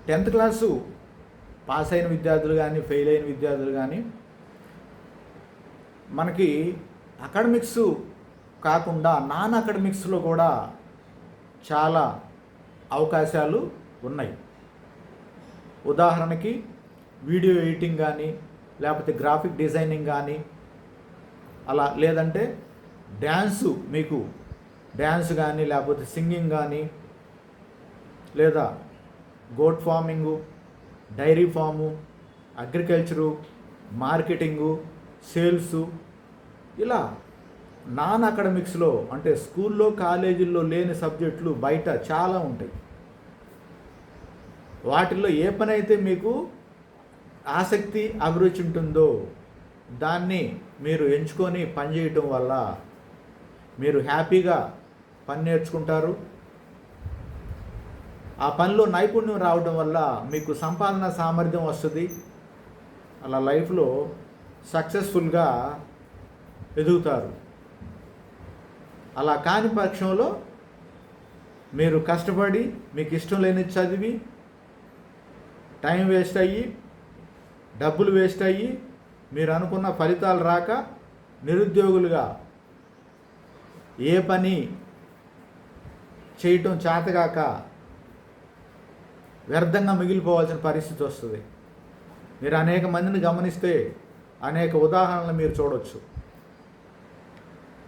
10th class pass అయిన విద్యార్థులు కానీ ఫెయిల్ అయిన విద్యార్థులు కానీ మనకి అకాడమిక్స్ కాకుండా నాన్ అకాడమిక్స్లో కూడా చాలా అవకాశాలు ఉన్నాయి. ఉదాహరణకి వీడియో ఎడిటింగ్ కానీ, లేకపోతే గ్రాఫిక్ డిజైనింగ్ కానీ, అలా లేదంటే మీకు డ్యాన్స్ కానీ, లేకపోతే సింగింగ్ కానీ, లేదా goat farming, dairy farm, agriculture, marketing, sales, ఇలా నాన్ అకాడమిక్స్లో అంటే స్కూల్లో కాలేజీల్లో లేని సబ్జెక్టులు బయట చాలా ఉంటాయి. వాటిల్లో ఏ పని అయితే మీకు ఆసక్తి అభిరుచి ఉంటుందో దాన్ని మీరు ఎంచుకొని పని చేయటం వల్ల మీరు హ్యాపీగా పని నేర్చుకుంటారు. ఆ పనిలో నైపుణ్యం రావడం వల్ల మీకు సంపాదన సామర్థ్యం వస్తుంది. అలా లైఫ్లో సక్సెస్ఫుల్గా ఎదుగుతారు. అలా కాని పక్షంలో మీరు కష్టపడి మీకు ఇష్టం లేని చదివి టైం వేస్ట్ అయ్యి డబ్బులు వేస్ట్ అయ్యి మీరు అనుకున్న ఫలితాలు రాక నిరుద్యోగులుగా ఏ పని చేయటం చేతగాక వ్యర్థంగా మిగిలిపోవాల్సిన పరిస్థితి వస్తుంది. మీరు అనేక మందిని గమనిస్తే అనేక ఉదాహరణలు మీరు చూడవచ్చు.